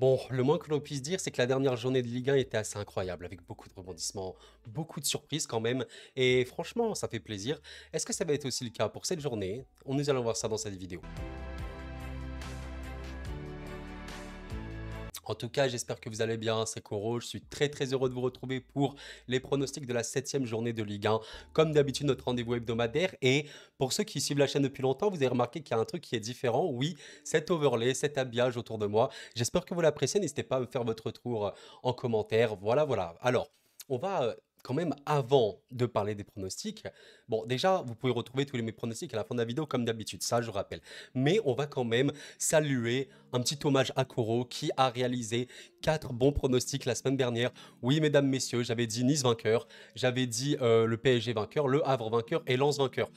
Bon, le moins que l'on puisse dire, c'est que la dernière journée de Ligue 1 était assez incroyable, avec beaucoup de rebondissements, beaucoup de surprises quand même. Et franchement, ça fait plaisir. Est-ce que ça va être aussi le cas pour cette journée? Nous allons voir ça dans cette vidéo. En tout cas, j'espère que vous allez bien, c'est Koro. Je suis très heureux de vous retrouver pour les pronostics de la septième journée de Ligue 1. Comme d'habitude, notre rendez-vous hebdomadaire. Et pour ceux qui suivent la chaîne depuis longtemps, vous avez remarqué qu'il y a un truc qui est différent. Oui, cet overlay, cet habillage autour de moi. J'espère que vous l'appréciez. N'hésitez pas à me faire votre tour en commentaire. Voilà. Alors, on va quand même, avant de parler des pronostics, bon, déjà, vous pouvez retrouver tous mes pronostics à la fin de la vidéo, comme d'habitude, ça, je rappelle. Mais on va quand même saluer un petit hommage à Koro qui a réalisé 4 bons pronostics la semaine dernière. Oui, mesdames, messieurs, j'avais dit Nice vainqueur, j'avais dit le PSG vainqueur, le Havre vainqueur et Lens vainqueur.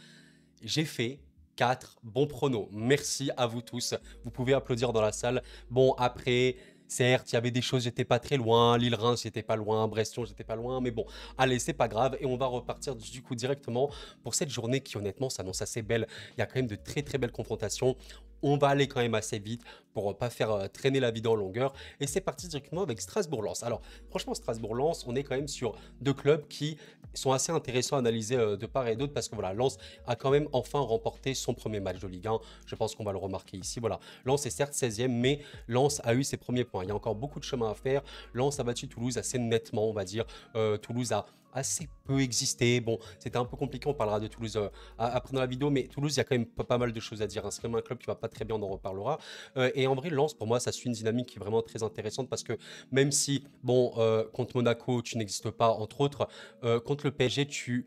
J'ai fait 4 bons pronos. Merci à vous tous. Vous pouvez applaudir dans la salle. Bon, après, certes, il y avait des choses, j'étais pas très loin. Lille-Reims, j'étais pas loin. Breston, j'étais pas loin. Mais bon, allez, c'est pas grave. Et on va repartir du coup directement pour cette journée qui, honnêtement, s'annonce assez belle. Il y a quand même de très belles confrontations. On va aller quand même assez vite pour pas faire traîner la vidéo en longueur. Et c'est parti directement avec Strasbourg-Lens. Alors, franchement, Strasbourg-Lens, on est quand même sur deux clubs qui sont assez intéressants à analyser de part et d'autre parce que voilà, Lens a quand même enfin remporté son premier match de Ligue 1. Je pense qu'on va le remarquer ici. Voilà, Lens est certes 16e, mais Lens a eu ses premiers points. Il y a encore beaucoup de chemin à faire. Lens a battu Toulouse assez nettement, on va dire. Toulouse a assez peu existé. Bon, c'était un peu compliqué, on parlera de Toulouse après dans la vidéo, mais Toulouse, il y a quand même pas mal de choses à dire, hein. C'est quand même un club qui va pas très bien, on en reparlera. Et en vrai, Lens, pour moi, ça suit une dynamique qui est vraiment très intéressante parce que même si, bon, contre Monaco, tu n'existes pas, entre autres, contre le PSG, tu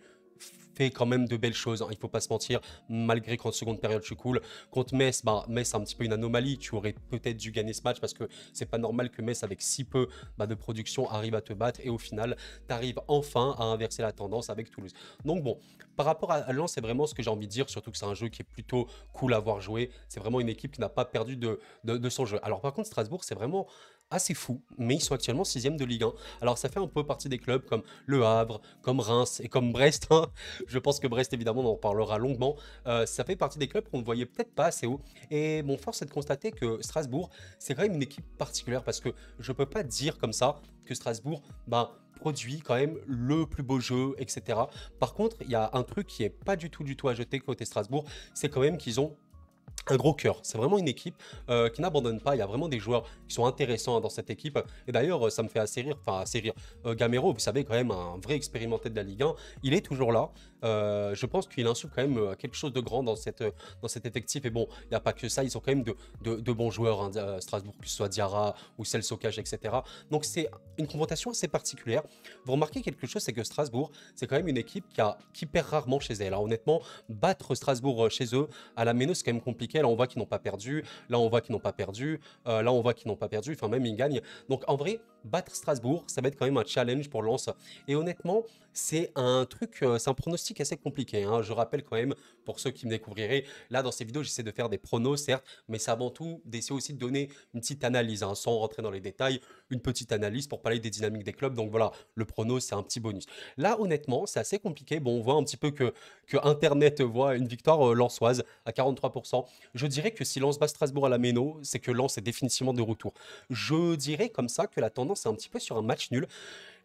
fait quand même de belles choses, hein, il faut pas se mentir, malgré qu'en seconde période je suis cool. Contre Metz, Metz c'est un petit peu une anomalie, tu aurais peut-être dû gagner ce match parce que c'est pas normal que Metz avec si peu de production arrive à te battre et au final tu arrives enfin à inverser la tendance avec Toulouse. Donc bon, par rapport à Lens, c'est vraiment ce que j'ai envie de dire, surtout que c'est un jeu qui est plutôt cool à voir jouer, c'est vraiment une équipe qui n'a pas perdu de son jeu. Alors par contre Strasbourg c'est vraiment assez fou, mais ils sont actuellement 6e de Ligue 1. Alors ça fait un peu partie des clubs comme Le Havre, comme Reims et comme Brest, hein. Je pense que Brest, évidemment, on en parlera longuement. Ça fait partie des clubs qu'on ne voyait peut-être pas assez haut. Et bon, force est de constater que Strasbourg, c'est quand même une équipe particulière parce que je ne peux pas dire comme ça que Strasbourg, produit quand même le plus beau jeu, etc. Par contre, il y a un truc qui est pas du tout à jeter côté Strasbourg, c'est quand même qu'ils ont un gros cœur. C'est vraiment une équipe qui n'abandonne pas. Il y a vraiment des joueurs qui sont intéressants dans cette équipe. Et d'ailleurs, ça me fait assez rire. Enfin, assez rire. Gamero, vous savez, quand même, un vrai expérimenté de la Ligue 1. Il est toujours là. Je pense qu'il insuffle quand même quelque chose de grand dans cet effectif. Et bon, il n'y a pas que ça. Ils ont quand même de bons joueurs, hein, Strasbourg, que ce soit Diarra ou Sokage, etc. Donc, c'est une confrontation assez particulière. Vous remarquez quelque chose, c'est que Strasbourg, c'est quand même une équipe qui perd rarement chez elle. Alors, honnêtement, battre Strasbourg chez eux, à la Méno, c'est quand même compliqué. Là, on voit qu'ils n'ont pas perdu. Là, on voit qu'ils n'ont pas perdu. Là, on voit qu'ils n'ont pas perdu. Enfin, même ils gagnent. Donc, en vrai, battre Strasbourg, ça va être quand même un challenge pour Lens. Et honnêtement, c'est un truc, c'est un pronostic assez compliqué, hein. Je rappelle quand même, pour ceux qui me découvriraient, là, dans ces vidéos, j'essaie de faire des pronos, certes, mais c'est avant tout d'essayer aussi de donner une petite analyse, hein, sans rentrer dans les détails, une petite analyse pour parler des dynamiques des clubs. Donc voilà, le prono, c'est un petit bonus. Là, honnêtement, c'est assez compliqué. Bon, on voit un petit peu que Internet voit une victoire lensoise à 43%. Je dirais que si Lens bat Strasbourg à la Méno, c'est que Lens est définitivement de retour. Je dirais comme ça que la tendance est un petit peu sur un match nul.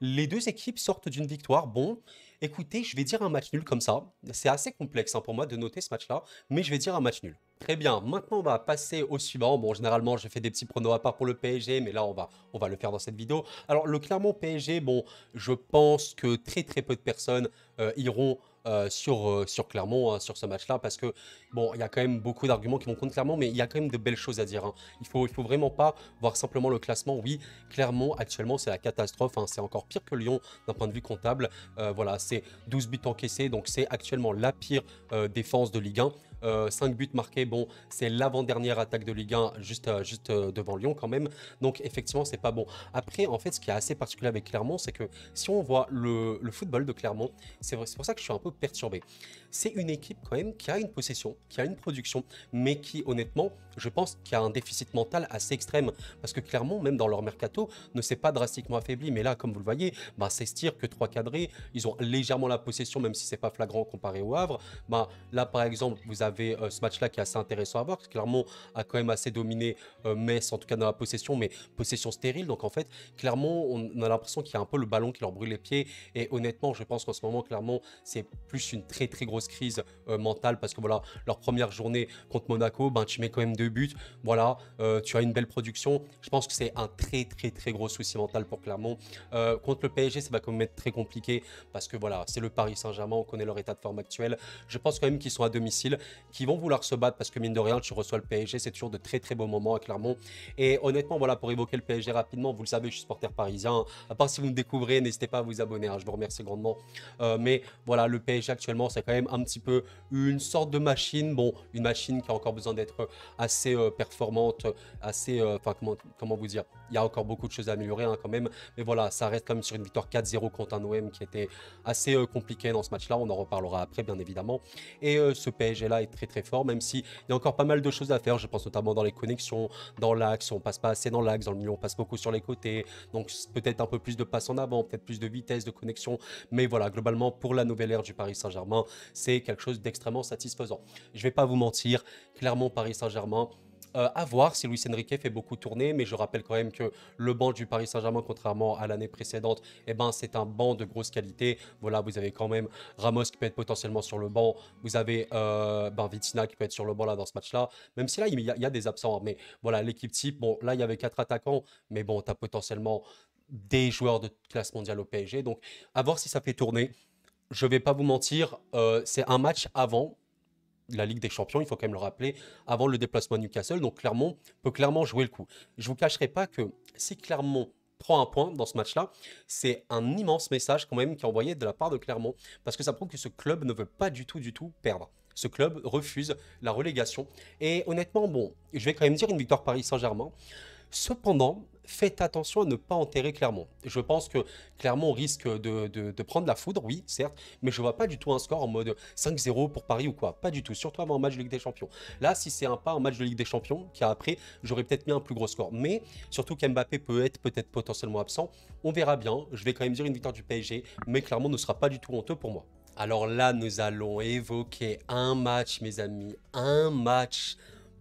Les deux équipes sortent d'une victoire. Bon, écoutez, je vais dire un match nul comme ça. C'est assez complexe, hein, pour moi de noter ce match-là, mais je vais dire un match nul. Très bien, maintenant on va passer au suivant. Bon, généralement, je fais des petits pronos à part pour le PSG, mais là, on va le faire dans cette vidéo. Alors, le Clermont-PSG, bon, je pense que très peu de personnes iront sur Clermont, hein, sur ce match-là, parce que, bon, il y a quand même beaucoup d'arguments qui vont contre Clermont, mais il y a quand même de belles choses à dire, hein. Il faut vraiment pas voir simplement le classement. Oui, Clermont, actuellement, c'est la catastrophe, hein. C'est encore pire que Lyon d'un point de vue comptable. Voilà, c'est 12 buts encaissés, donc c'est actuellement la pire défense de Ligue 1. 5 buts marqués, bon, c'est l'avant-dernière attaque de Ligue 1, juste devant Lyon quand même. Donc effectivement, c'est pas bon. Après, en fait, ce qui est assez particulier avec Clermont, c'est que si on voit le football de Clermont, c'est pour ça que je suis un peu perturbé. C'est une équipe quand même qui a une possession, qui a une production, mais qui honnêtement je pense qu'il y a un déficit mental assez extrême. Parce que Clermont, même dans leur mercato, ne s'est pas drastiquement affaibli. Mais là, comme vous le voyez, bah, c'est tir que 3 cadrés. Ils ont légèrement la possession, même si c'est pas flagrant comparé au Havre. Bah, là, par exemple, vous avez ce match-là qui est assez intéressant à voir. Parce que Clermont a quand même assez dominé Metz, en tout cas dans la possession, mais possession stérile. Donc en fait, Clermont, on a l'impression qu'il y a un peu le ballon qui leur brûle les pieds. Et honnêtement, je pense qu'en ce moment, Clermont, c'est plus une très très grosse crise mentale. Parce que voilà, leur première journée contre Monaco, ben, tu mets quand même 2 buts. Voilà, tu as une belle production. Je pense que c'est un très très très gros souci mental pour Clermont. Contre le PSG, ça va quand même être très compliqué parce que voilà, c'est le Paris Saint-Germain, on connaît leur état de forme actuel. Je pense quand même qu'ils sont à domicile, qu'ils vont vouloir se battre parce que mine de rien, tu reçois le PSG, c'est toujours de très très beaux moments à Clermont. Et honnêtement, voilà, pour évoquer le PSG rapidement, vous le savez, je suis supporter parisien. À part si vous me découvrez, n'hésitez pas à vous abonner, hein, je vous remercie grandement. Mais voilà, le PSG actuellement, c'est quand même un petit peu une sorte de machine. Bon, une machine qui a encore besoin d'être assez performante, assez, enfin comment vous dire, il y a encore beaucoup de choses à améliorer hein, quand même, mais voilà, ça reste quand même sur une victoire 4-0 contre un OM qui était assez compliqué dans ce match-là, on en reparlera après bien évidemment, et ce PSG-là est très très fort, même s'il y a encore pas mal de choses à faire, je pense notamment dans les connexions, dans l'axe, on passe pas assez dans l'axe, dans le milieu on passe beaucoup sur les côtés, donc peut-être un peu plus de passes en avant, peut-être plus de vitesse, de connexion, mais voilà, globalement pour la nouvelle ère du Paris Saint-Germain, c'est quelque chose d'extrêmement satisfaisant. Je vais pas vous mentir, clairement Paris Saint-Germain, à voir si Luis Enrique fait beaucoup tourner, mais je rappelle quand même que le banc du Paris Saint-Germain, contrairement à l'année précédente, eh ben, c'est un banc de grosse qualité. Voilà, vous avez quand même Ramos qui peut être potentiellement sur le banc, vous avez Vitinha qui peut être sur le banc là dans ce match-là, même si là il y a des absents, mais voilà, l'équipe type, bon là il y avait 4 attaquants, mais bon, tu as potentiellement des joueurs de classe mondiale au PSG, donc à voir si ça fait tourner. Je vais pas vous mentir, c'est un match avant la Ligue des Champions, il faut quand même le rappeler, avant le déplacement à Newcastle. Donc Clermont peut clairement jouer le coup. Je ne vous cacherai pas que si Clermont prend un point dans ce match-là, c'est un immense message quand même qui est envoyé de la part de Clermont, parce que ça prouve que ce club ne veut pas du tout perdre. Ce club refuse la relégation. Et honnêtement, bon, je vais quand même dire une victoire Paris Saint-Germain. Cependant, faites attention à ne pas enterrer Clermont. Je pense que Clermont risque de prendre la foudre, oui, certes, mais je ne vois pas du tout un score en mode 5-0 pour Paris ou quoi. Pas du tout, surtout avant un match de Ligue des Champions. Là, si c'est un match de Ligue des Champions, qui a après, j'aurais peut-être mis un plus gros score. Mais surtout qu'Mbappé peut être peut-être potentiellement absent, on verra bien. Je vais quand même dire une victoire du PSG, mais Clermont ne sera pas du tout honteux pour moi. Alors là, nous allons évoquer un match, mes amis, un match,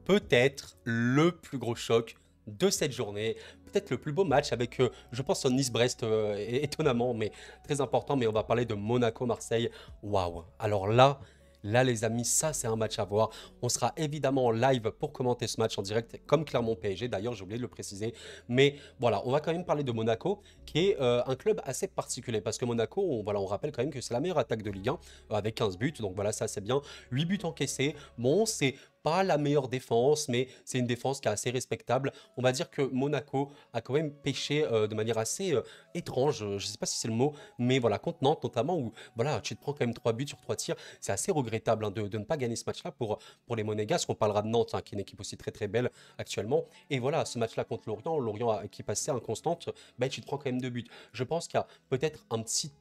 peut-être le plus gros choc de cette journée, peut-être le plus beau match avec, je pense, un Nice-Brest, étonnamment, mais très important, mais on va parler de Monaco-Marseille. Waouh! Alors là, les amis, ça, c'est un match à voir. On sera évidemment en live pour commenter ce match en direct, comme Clermont-PSG. D'ailleurs, j'ai oublié de le préciser. Mais voilà, on va quand même parler de Monaco, qui est un club assez particulier. Parce que Monaco, on rappelle quand même que c'est la meilleure attaque de Ligue 1, avec 15 buts. Donc voilà, ça, c'est bien. 8 buts encaissés. Bon, c'est pas la meilleure défense, mais c'est une défense qui est assez respectable. On va dire que Monaco a quand même pêché de manière assez étrange, je ne sais pas si c'est le mot, mais voilà, contre Nantes notamment, où voilà, tu te prends quand même 3 buts sur 3 tirs. C'est assez regrettable hein, de ne pas gagner ce match-là pour les Monégasques. On parlera de Nantes, hein, qui est une équipe aussi très très belle actuellement. Et voilà, ce match-là contre Lorient, Lorient qui est passé inconstante, ben, tu te prends quand même 2 buts. Je pense qu'il y a peut-être un petit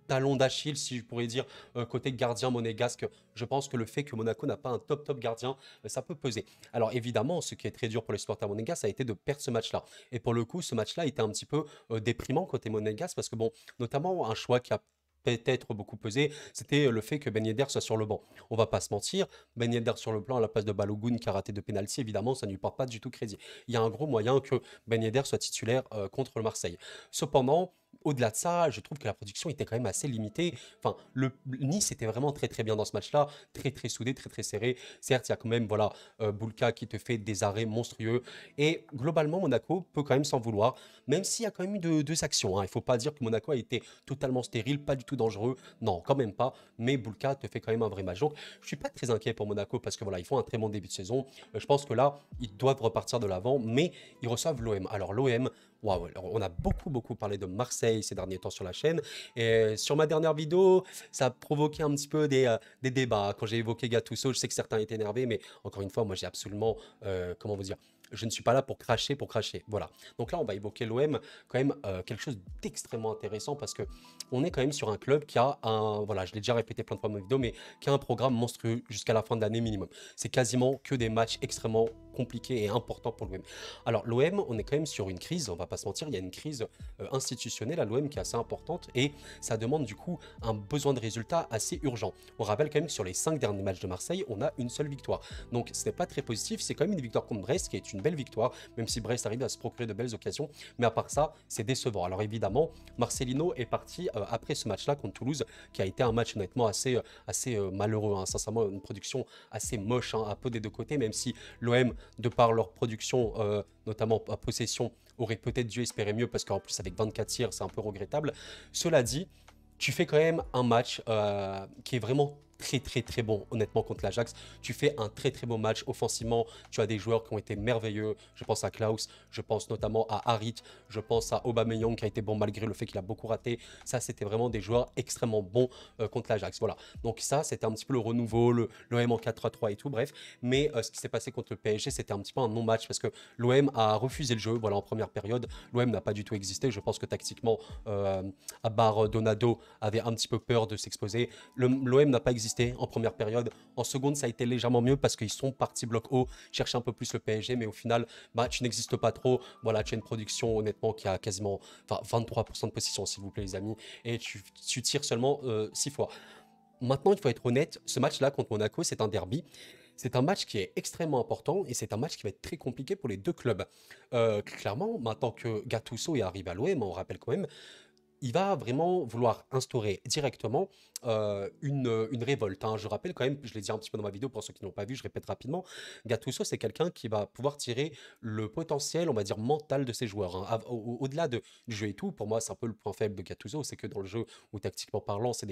talon d'Achille, si je pourrais dire, côté gardien monégasque. Je pense que le fait que Monaco n'a pas un top gardien, ça peut peser. Alors évidemment, ce qui est très dur pour les supporters monégasques, ça a été de perdre ce match-là. Et pour le coup, ce match-là était un petit peu déprimant côté monégasque, parce que bon, notamment un choix qui a peut-être beaucoup pesé, c'était le fait que Ben Yedder soit sur le banc. On va pas se mentir, Ben Yedder sur le plan à la place de Balogun qui a raté de pénalty, évidemment, ça ne lui porte pas du tout crédit. Il y a un gros moyen que Ben Yedder soit titulaire contre le Marseille. Cependant, au-delà de ça, je trouve que la production était quand même assez limitée. Enfin, le Nice était vraiment très très bien dans ce match-là, très très soudé, très très serré. Certes, il y a quand même voilà Boulka qui te fait des arrêts monstrueux. Et globalement, Monaco peut quand même s'en vouloir, même s'il y a quand même eu deux actions. Hein. Il ne faut pas dire que Monaco a été totalement stérile, pas du tout dangereux. Non, quand même pas. Mais Boulka te fait quand même un vrai match. Donc, je ne suis pas très inquiet pour Monaco parce que voilà, ils font un très bon début de saison. Je pense que là, ils doivent repartir de l'avant, mais ils reçoivent l'OM. Alors l'OM, waouh, on a beaucoup parlé de Marseille ces derniers temps sur la chaîne. Et sur ma dernière vidéo, ça a provoqué un petit peu des débats. Quand j'ai évoqué Gattuso, je sais que certains étaient énervés, mais encore une fois, moi j'ai absolument, comment vous dire, je ne suis pas là pour cracher, Voilà. Donc là, on va évoquer l'OM, quand même quelque chose d'extrêmement intéressant parce que on est quand même sur un club qui a un, voilà, je l'ai déjà répété plein de fois dans mes vidéos, mais qui a un programme monstrueux jusqu'à la fin de l'année minimum. C'est quasiment que des matchs extrêmement compliqué et important pour l'OM. Alors l'OM, on est quand même sur une crise, on va pas se mentir, il y a une crise institutionnelle à l'OM qui est assez importante et ça demande du coup un besoin de résultats assez urgent. On rappelle quand même que sur les 5 derniers matchs de Marseille, on a une seule victoire. Donc ce n'est pas très positif, c'est quand même une victoire contre Brest qui est une belle victoire, même si Brest arrive à se procurer de belles occasions. Mais à part ça, c'est décevant. Alors évidemment, Marcelino est parti après ce match-là contre Toulouse, qui a été un match honnêtement assez malheureux. Hein. Sincèrement, une production assez moche, hein, un peu des deux côtés, même si l'OM, de par leur production, notamment à possession, aurait peut-être dû espérer mieux, parce qu'en plus avec 24 tirs, c'est un peu regrettable. Cela dit, tu fais quand même un match qui est vraiment très bon honnêtement contre l'Ajax. Tu fais un très bon match offensivement, tu as des joueurs qui ont été merveilleux, je pense à Klaus, je pense notamment à Harit, je pense à Aubameyang qui a été bon malgré le fait qu'il a beaucoup raté. Ça c'était vraiment des joueurs extrêmement bons contre l'Ajax, voilà. Donc ça c'était un petit peu le renouveau, l'OM en 4-3-3 et tout, bref. Mais ce qui s'est passé contre le PSG, c'était un petit peu un non-match parce que l'OM a refusé le jeu, voilà, en première période. L'OM n'a pas du tout existé, je pense que tactiquement Abar Donado avait un petit peu peur de s'exposer. L'OM n'a pas existé en première période. En seconde, ça a été légèrement mieux parce qu'ils sont partis bloc haut, chercher un peu plus le PSG, mais au final, bah, tu n'existes pas trop. Voilà, tu as une production honnêtement qui a quasiment 23% de possession, s'il vous plaît, les amis, et tu tires seulement 6 fois. Maintenant, il faut être honnête, ce match-là contre Monaco, c'est un derby. C'est un match qui est extrêmement important et c'est un match qui va être très compliqué pour les deux clubs. Clairement, maintenant que Gattuso est arrivé à l'OM, on rappelle quand même, il va vraiment vouloir instaurer directement une révolte. Hein. Je rappelle quand même, je l'ai dit un petit peu dans ma vidéo pour ceux qui n'ont pas vu, je répète rapidement, Gattuso c'est quelqu'un qui va pouvoir tirer le potentiel, on va dire, mental de ses joueurs. Hein. Au-delà du jeu et tout, pour moi c'est un peu le point faible de Gattuso, c'est que dans le jeu, ou tactiquement parlant, c'est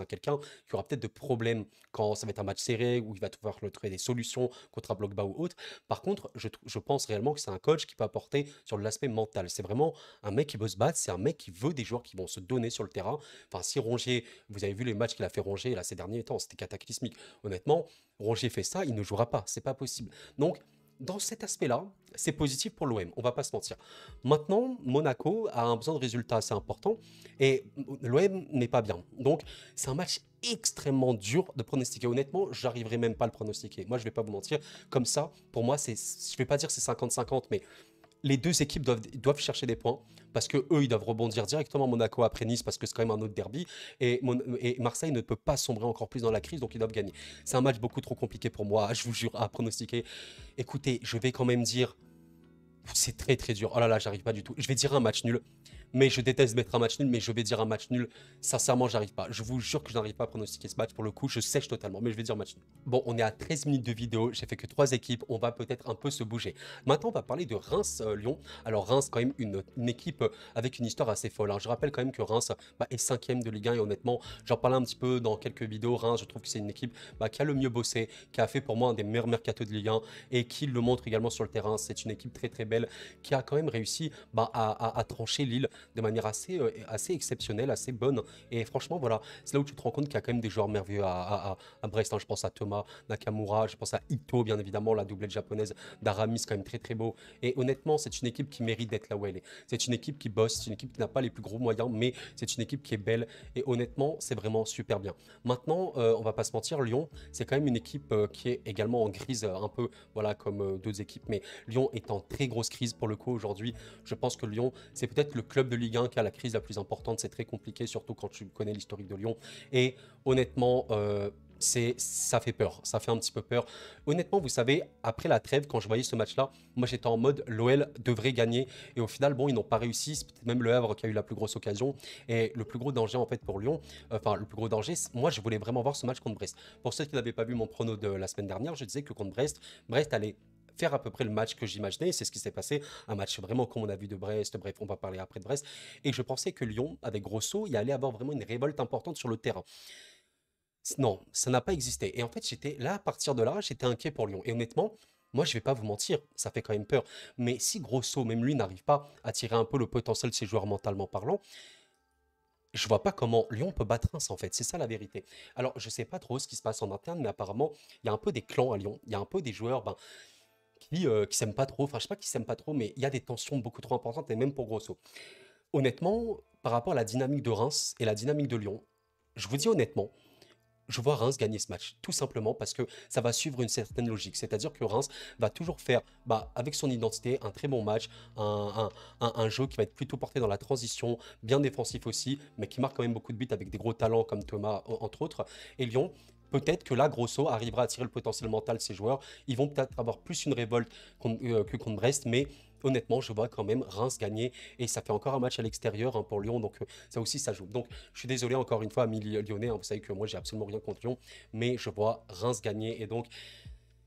quelqu'un qui aura peut-être de problèmes quand ça va être un match serré, où il va devoir trouver des solutions contre un bloc bas ou autre. Par contre, je pense réellement que c'est un coach qui peut apporter sur l'aspect mental. C'est vraiment un mec qui veut se battre, c'est un mec qui veut des joueurs qui vont se donner sur le terrain. Enfin, si Rongier, vous avez vu les matchs qu'il a fait Rongier là ces derniers temps, c'était cataclysmique. Honnêtement, Rongier fait ça, il ne jouera pas, c'est pas possible. Donc, dans cet aspect-là, c'est positif pour l'OM, on va pas se mentir. Maintenant, Monaco a un besoin de résultats assez important et l'OM n'est pas bien. Donc, c'est un match extrêmement dur de pronostiquer. Honnêtement, j'arriverai même pas à le pronostiquer. Moi, je vais pas vous mentir. Comme ça, pour moi, je vais pas dire c'est 50-50, mais les deux équipes doivent chercher des points parce que eux ils doivent rebondir directement Monaco après Nice parce que c'est quand même un autre derby et Marseille ne peut pas sombrer encore plus dans la crise donc ils doivent gagner. C'est un match beaucoup trop compliqué pour moi, je vous jure, à pronostiquer. Écoutez, je vais quand même dire c'est très dur. Oh là là, j'arrive pas du tout. Je vais dire un match nul. Mais je déteste mettre un match nul, mais je vais dire un match nul. Sincèrement, j'arrive pas. Je vous jure que je n'arrive pas à pronostiquer ce match. Pour le coup, je sèche totalement, mais je vais dire match nul. Bon, on est à 13 minutes de vidéo. J'ai fait que 3 équipes. On va peut-être un peu se bouger. Maintenant, on va parler de Reims-Lyon. Alors, Reims, quand même, une équipe avec une histoire assez folle. Hein. Je rappelle quand même que Reims est 5e de Ligue 1. Et honnêtement, j'en parlais un petit peu dans quelques vidéos. Reims, je trouve que c'est une équipe qui a le mieux bossé, qui a fait pour moi un des meilleurs mercatos de Ligue 1 et qui le montre également sur le terrain. C'est une équipe très belle qui a quand même réussi à trancher Lille de manière assez exceptionnelle, assez bonne. Et franchement, voilà, c'est là où tu te rends compte qu'il y a quand même des joueurs merveilleux à Brest. Hein. Je pense à Thomas Nakamura, je pense à Ito, bien évidemment, la doublette japonaise d'Aramis, quand même très beau. Et honnêtement, c'est une équipe qui mérite d'être là où elle est. C'est une équipe qui bosse, c'est une équipe qui n'a pas les plus gros moyens, mais c'est une équipe qui est belle. Et honnêtement, c'est vraiment super bien. Maintenant, on va pas se mentir, Lyon, c'est quand même une équipe qui est également en crise, un peu, voilà, comme d'autres équipes. Mais Lyon est en très grosse crise pour le coup aujourd'hui. Je pense que Lyon, c'est peut-être le club de Ligue 1 qui a la crise la plus importante. C'est très compliqué, surtout quand tu connais l'historique de Lyon. Et honnêtement, ça fait peur, ça fait un petit peu peur. Honnêtement, vous savez, après la trêve, quand je voyais ce match-là, moi j'étais en mode l'OL devrait gagner. Et au final, bon, ils n'ont pas réussi. C'est peut-être même le Havre qui a eu la plus grosse occasion. Et le plus gros danger en fait pour Lyon, enfin le plus gros danger, moi je voulais vraiment voir ce match contre Brest. Pour ceux qui n'avaient pas vu mon prono de la semaine dernière, je disais que contre Brest, Brest allait faire à peu près le match que j'imaginais, c'est ce qui s'est passé, un match vraiment comme on a vu de Brest, bref, on va parler après de Brest, et je pensais que Lyon, avec Grosso, il allait avoir vraiment une révolte importante sur le terrain. Non, ça n'a pas existé. Et en fait, j'étais là, à partir de là, j'étais inquiet pour Lyon. Et honnêtement, moi, je vais pas vous mentir, ça fait quand même peur. Mais si Grosso, même lui, n'arrive pas à tirer un peu le potentiel de ses joueurs mentalement parlant, je vois pas comment Lyon peut battre Reims en fait, c'est ça la vérité. Alors je sais pas trop ce qui se passe en interne, mais apparemment il y a un peu des clans à Lyon, il y a un peu des joueurs qui s'aiment pas trop, enfin je sais pas qui s'aiment pas trop, mais il y a des tensions beaucoup trop importantes et même pour Grosso. Honnêtement, par rapport à la dynamique de Reims et la dynamique de Lyon, je vous dis honnêtement, je vois Reims gagner ce match, tout simplement parce que ça va suivre une certaine logique. C'est-à-dire que Reims va toujours faire, avec son identité, un très bon match, un jeu qui va être plutôt porté dans la transition, bien défensif aussi, mais qui marque quand même beaucoup de buts avec des gros talents comme Thomas, entre autres. Et Lyon, peut-être que là, Grosso arrivera à tirer le potentiel mental de ses joueurs. Ils vont peut-être avoir plus une révolte que contre Brest, mais honnêtement, je vois quand même Reims gagner. Et ça fait encore un match à l'extérieur, hein, pour Lyon, donc ça aussi, ça joue. Donc, je suis désolé encore une fois, amis lyonnais, hein, vous savez que moi, j'ai absolument rien contre Lyon, mais je vois Reims gagner. Et donc,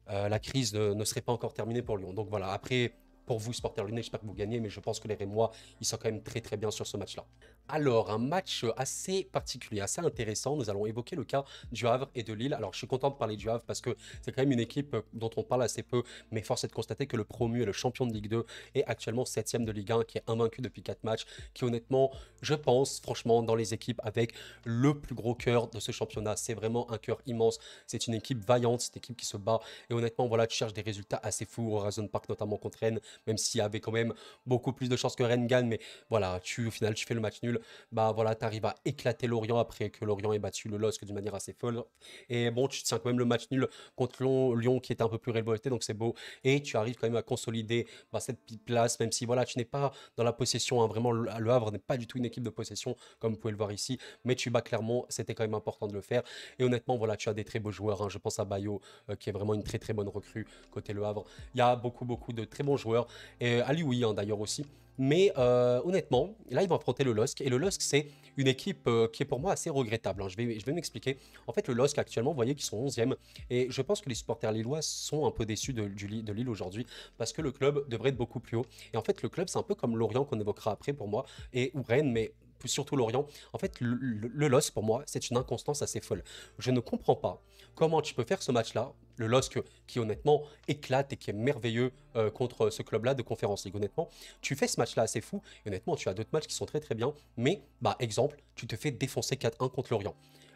la crise ne serait pas encore terminée pour Lyon. Donc voilà, après, pour vous, supporters lyonnais, j'espère que vous gagnez, mais je pense que les Rémois, ils sont quand même très très bien sur ce match-là. Alors, un match assez particulier, assez intéressant. Nous allons évoquer le cas du Havre et de Lille. Alors, je suis content de parler du Havre parce que c'est quand même une équipe dont on parle assez peu, mais force est de constater que le promu et le champion de Ligue 2 est actuellement septième de Ligue 1, qui est invaincu depuis 4 matchs, qui honnêtement, je pense, franchement, dans les équipes avec le plus gros cœur de ce championnat. C'est vraiment un cœur immense. C'est une équipe vaillante, c'est une équipe qui se bat. Et honnêtement, voilà, tu cherches des résultats assez fous au Horizon Park, notamment contre Rennes, même s'il y avait quand même beaucoup plus de chances que Rennes gagne. Mais voilà, au final, tu fais le match nul. Bah voilà, tu arrives à éclater Lorient après que Lorient ait battu le LOSC d'une manière assez folle. Et bon, tu tiens quand même le match nul contre Lyon qui était un peu plus révolté, donc c'est beau. Et tu arrives quand même à consolider cette petite place, même si voilà, tu n'es pas dans la possession, hein. Vraiment, le Havre n'est pas du tout une équipe de possession, comme vous pouvez le voir ici. Mais tu bats Clermont, c'était quand même important de le faire. Et honnêtement, voilà, tu as des très beaux joueurs, hein. Je pense à Bayo, qui est vraiment une très très bonne recrue côté Le Havre. Il y a beaucoup beaucoup de très bons joueurs. Et Alioui, hein, d'ailleurs aussi. Mais honnêtement, là, ils vont affronter le LOSC. Et le LOSC, c'est une équipe qui est pour moi assez regrettable, hein. Je vais m'expliquer. En fait, le LOSC, actuellement, vous voyez qu'ils sont 11e. Et je pense que les supporters lillois sont un peu déçus de Lille aujourd'hui parce que le club devrait être beaucoup plus haut. Et en fait, le club, c'est un peu comme Lorient qu'on évoquera après pour moi, et ou Rennes, mais surtout Lorient. En fait, le LOSC, pour moi, c'est une inconstance assez folle. Je ne comprends pas comment tu peux faire ce match-là, le LOSC qui honnêtement éclate et qui est merveilleux contre ce club-là de Conférence League. Honnêtement, tu fais ce match-là assez fou. Et honnêtement, tu as d'autres matchs qui sont très très bien. Mais, exemple, tu te fais défoncer 4-1 contre Lorient.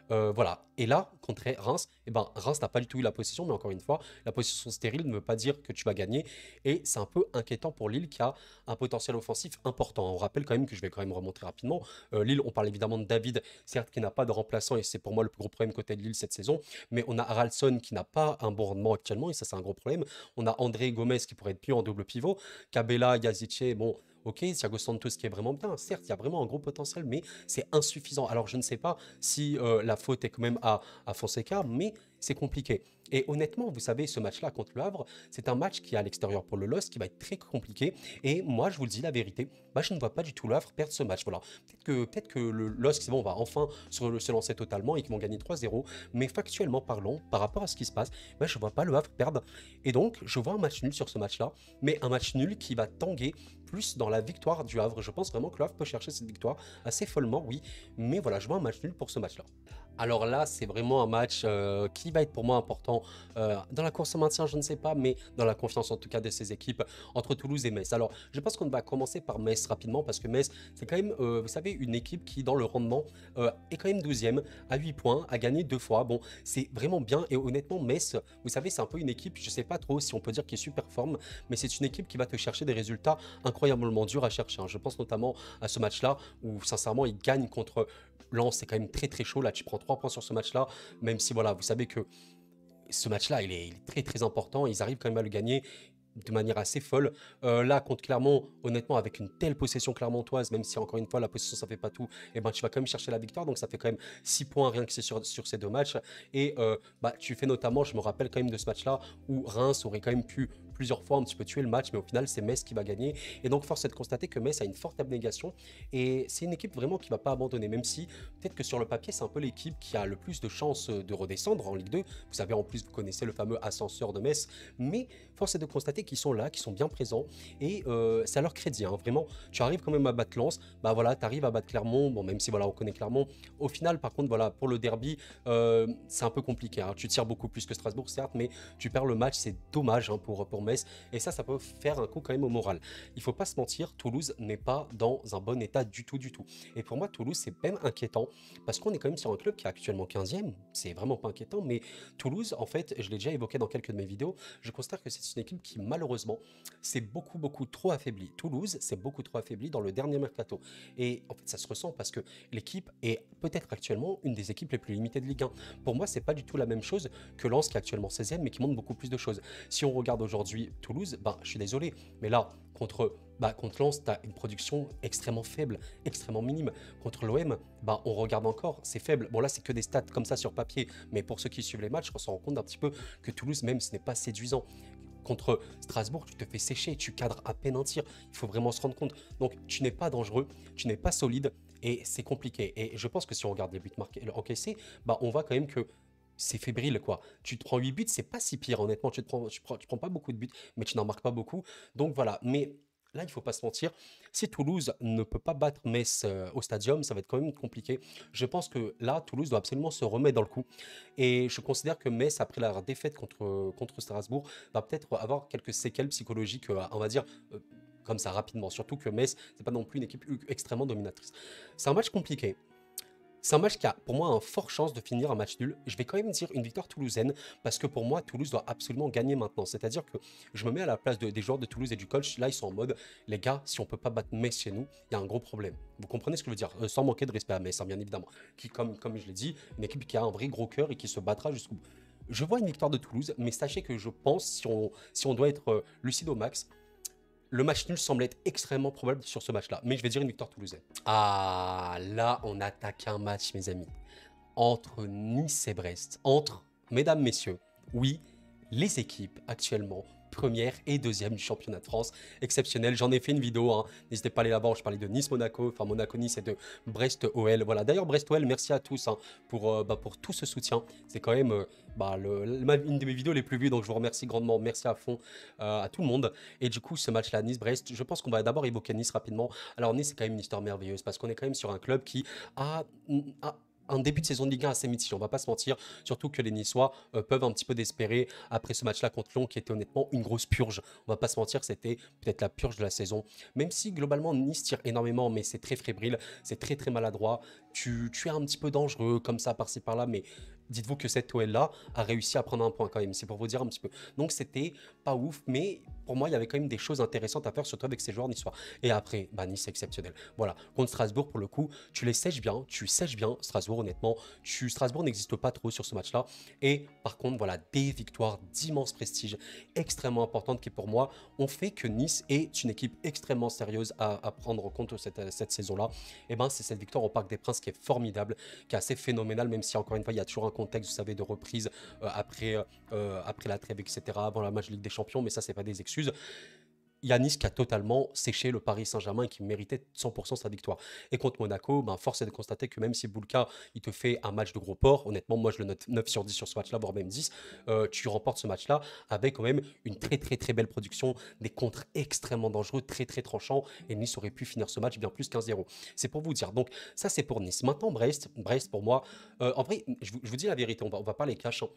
Voilà. Et là, contre Reims, Reims n'a pas du tout eu la possession, mais encore une fois, la possession stérile ne veut pas dire que tu vas gagner. Et c'est un peu inquiétant pour Lille qui a un potentiel offensif important. On rappelle quand même que je vais quand même remonter rapidement. Lille, on parle évidemment de David, certes qui n'a pas de remplaçant, et c'est pour moi le plus gros problème côté de Lille cette saison. Mais on a Haraldsson qui n'a pas un bon rendement actuellement, et ça c'est un gros problème. On a André Gomez qui pourrait être mieux en double pivot. Cabella, Yazice, bon, ok, Thiago Santos qui est vraiment bien, certes, il y a vraiment un gros potentiel, mais c'est insuffisant. Alors, je ne sais pas si la faute est quand même à Fonseca, mais c'est compliqué. Et honnêtement, vous savez, ce match-là contre le Havre, c'est un match qui est à l'extérieur pour le LOSC, qui va être très compliqué. Et moi, je vous le dis la vérité, je ne vois pas du tout le Havre perdre ce match. Voilà. Peut-être que le LOSC, c'est bon, on va enfin se lancer totalement et qu'ils vont gagner 3-0. Mais factuellement parlant, par rapport à ce qui se passe, je ne vois pas le Havre perdre. Et donc, je vois un match nul sur ce match-là, mais un match nul qui va tanguer plus dans la victoire du Havre. Je pense vraiment que le Havre peut chercher cette victoire assez follement, oui. Mais voilà, je vois un match nul pour ce match-là. Alors là, c'est vraiment un match qui va être pour moi important dans la course au maintien, je ne sais pas, mais dans la confiance en tout cas de ces équipes entre Toulouse et Metz. Alors, je pense qu'on va commencer par Metz rapidement parce que Metz, c'est quand même, vous savez, une équipe qui, dans le rendement, est quand même 12e à 8 points, a gagné 2 fois. Bon, c'est vraiment bien et honnêtement, Metz, vous savez, c'est un peu une équipe, je ne sais pas trop si on peut dire qu'il est super forme, mais c'est une équipe qui va te chercher des résultats incroyablement durs à chercher, hein. Je pense notamment à ce match-là où, sincèrement, ils gagnent contre Lens, c'est quand même très très chaud. Là, tu prends 3 points sur ce match-là, même si voilà, vous savez que ce match-là, il est très très important. Ils arrivent quand même à le gagner de manière assez folle. Là, contre Clermont, honnêtement, avec une telle possession clermontoise, même si encore une fois, la possession, ça fait pas tout, et tu vas quand même chercher la victoire. Donc, ça fait quand même 6 points rien que c'est sur ces deux matchs. Et tu fais notamment, je me rappelle quand même de ce match-là, où Reims aurait quand même pu plusieurs fois un petit peu tuer le match, mais au final, c'est Metz qui va gagner. Et donc, force est de constater que Metz a une forte abnégation. Et c'est une équipe vraiment qui va pas abandonner, même si peut-être que sur le papier, c'est un peu l'équipe qui a le plus de chances de redescendre en Ligue 2. Vous savez, en plus, vous connaissez le fameux ascenseur de Metz. Mais force est de constater qu'ils sont là, qu'ils sont bien présents. Et c'est à leur crédit, hein. Vraiment, tu arrives quand même à battre Lens. Voilà, tu arrives à battre Clermont. Bon, même si voilà, on connaît Clermont. Au final, par contre, voilà, pour le derby, c'est un peu compliqué, hein. Tu tires beaucoup plus que Strasbourg, certes, mais tu perds le match. C'est dommage, hein, pour Metz. Et ça peut faire un coup quand même au moral. Il faut pas se mentir, Toulouse n'est pas dans un bon état du tout, du tout. Et pour moi, Toulouse, c'est même inquiétant parce qu'on est quand même sur un club qui est actuellement 15e. C'est vraiment pas inquiétant, mais Toulouse, en fait, je l'ai déjà évoqué dans quelques de mes vidéos, je constate que c'est une équipe qui, malheureusement, s'est beaucoup trop affaiblie. Toulouse s'est beaucoup trop affaiblie dans le dernier mercato. Et en fait, ça se ressent parce que l'équipe est peut-être actuellement une des équipes les plus limitées de Ligue 1. Pour moi, c'est pas du tout la même chose que Lens qui est actuellement 16e, mais qui montre beaucoup plus de choses. Si on regarde aujourd'hui Toulouse, je suis désolé, mais là, contre Lens, tu as une production extrêmement faible, extrêmement minime. Contre l'OM, on regarde encore, c'est faible. Bon, là, c'est que des stats comme ça sur papier, mais pour ceux qui suivent les matchs, on se rend compte un petit peu que Toulouse, même, ce n'est pas séduisant. Contre Strasbourg, tu te fais sécher, tu cadres à peine un tir. Il faut vraiment se rendre compte. Donc, tu n'es pas dangereux, tu n'es pas solide et c'est compliqué. Et je pense que si on regarde les buts marqués, encaissés, on voit quand même que c'est fébrile, quoi. Tu te prends 8 buts, c'est pas si pire, honnêtement. Tu prends pas beaucoup de buts, mais tu n'en marques pas beaucoup. Donc voilà. Mais là, il faut pas se mentir. Si Toulouse ne peut pas battre Metz au stadium, ça va être quand même compliqué. Je pense que là, Toulouse doit absolument se remettre dans le coup. Et je considère que Metz, après la défaite contre Strasbourg, va peut-être avoir quelques séquelles psychologiques, on va dire. Comme ça rapidement, surtout que Metz, c'est pas non plus une équipe extrêmement dominatrice. C'est un match compliqué. C'est un match qui a pour moi un fort chance de finir un match nul. Je vais quand même dire une victoire toulousaine parce que pour moi, Toulouse doit absolument gagner maintenant. C'est-à-dire que je me mets à la place des joueurs de Toulouse et du coach. Là, ils sont en mode, les gars, si on peut pas battre Metz chez nous, il y a un gros problème. Vous comprenez ce que je veux dire? Sans manquer de respect à Metz, hein, bien évidemment. Qui, comme je l'ai dit, une équipe qui a un vrai gros cœur et qui se battra jusqu'au bout. Je vois une victoire de Toulouse, mais sachez que je pense, si on doit être lucide au max, le match nul semble être extrêmement probable sur ce match-là. Mais je vais dire une victoire toulousaine. Ah, là, on attaque un match, mes amis, entre Nice et Brest. Entre, mesdames, messieurs, oui, les équipes actuellement première et deuxième du championnat de France. Exceptionnel, j'en ai fait une vidéo, hein. N'hésitez pas à aller là-bas, je parlais de Nice-Monaco, enfin Monaco-Nice et de Brest-OL. Voilà, d'ailleurs Brest-OL, merci à tous, hein, pour tout ce soutien. C'est quand même une de mes vidéos les plus vues, donc je vous remercie grandement, merci à fond à tout le monde. Et du coup, ce match-là, Nice-Brest, je pense qu'on va d'abord évoquer Nice rapidement. Alors Nice, c'est quand même une histoire merveilleuse, parce qu'on est quand même sur un club qui a un début de saison de Ligue 1 assez mitigé, on va pas se mentir, surtout que les Niçois peuvent un petit peu d'espérer après ce match-là contre Lyon qui était honnêtement une grosse purge. On va pas se mentir, c'était peut-être la purge de la saison. Même si globalement Nice tire énormément, mais c'est très fébrile, c'est très maladroit. Tu es un petit peu dangereux comme ça par-ci par-là, mais dites-vous que cette OL-là a réussi à prendre un point quand même, c'est pour vous dire un petit peu. Donc c'était pas ouf, mais pour moi il y avait quand même des choses intéressantes à faire, surtout avec ces joueurs niçois. Et après, Nice c'est exceptionnel. Voilà, contre Strasbourg pour le coup, tu sèches bien Strasbourg honnêtement. Strasbourg n'existe pas trop sur ce match-là. Et par contre, voilà, des victoires d'immense prestige, extrêmement importantes qui pour moi ont fait que Nice est une équipe extrêmement sérieuse à prendre en compte cette saison-là. Et c'est cette victoire au Parc des Princes qui est formidable, qui est assez phénoménale, même si encore une fois il y a toujours un contexte, vous savez, de reprise après la trêve, etc., avant la match de Ligue des Champions, mais ça, c'est pas des excuses. Il y a Nice qui a totalement séché le Paris Saint-Germain et qui méritait 100% sa victoire. Et contre Monaco, force est de constater que même si Boulka, il te fait un match de gros port, honnêtement, moi je le note 9 sur 10 sur ce match-là, voire même 10, tu remportes ce match-là avec quand même une très belle production, des contres extrêmement dangereux, très tranchants, et Nice aurait pu finir ce match bien plus 15-0. C'est pour vous dire. Donc ça, c'est pour Nice. Maintenant, Brest pour moi, en vrai, je vous dis la vérité, on va pas les cacher.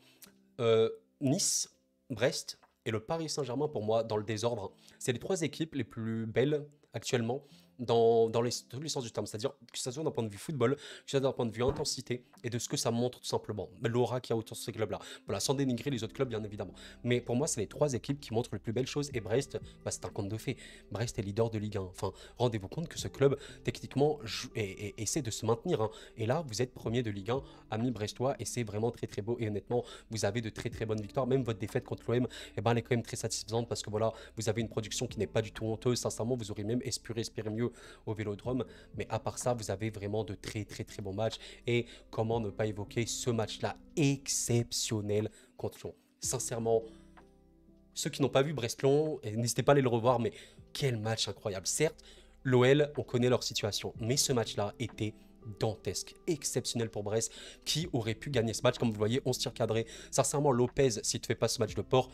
Nice, Brest et le Paris Saint-Germain, pour moi, dans le désordre, c'est les trois équipes les plus belles actuellement dans tous les sens du terme. C'est-à-dire que ça soit d'un point de vue football, que ça soit d'un point de vue intensité et de ce que ça montre tout simplement. L'aura qu'il y a autour de ces clubs-là. Voilà, sans dénigrer les autres clubs, bien évidemment. Mais pour moi, c'est les trois équipes qui montrent les plus belles choses. Et Brest, c'est un conte de fées. Brest est leader de Ligue 1. Enfin, rendez-vous compte que ce club, techniquement, essaie de se maintenir, hein. Et là, vous êtes premier de Ligue 1, amis brestois, et c'est vraiment très beau. Et honnêtement, vous avez de très bonnes victoires. Même votre défaite contre l'OM, elle est quand même très satisfaisante parce que voilà, vous avez une production qui n'est pas du tout honteuse. Sincèrement, vous aurez même espéré mieux au Vélodrome. Mais à part ça, vous avez vraiment de très bons matchs. Et comment ne pas évoquer ce match-là exceptionnel contre Lyon. Sincèrement, ceux qui n'ont pas vu Brest-Lyon, n'hésitez pas à aller le revoir, mais quel match incroyable. Certes, l'OL, on connaît leur situation, mais ce match-là était dantesque, exceptionnel pour Brest, qui aurait pu gagner ce match. Comme vous le voyez, 11 tirs cadrés. Sincèrement, Lopez, s'il ne te fait pas ce match de port,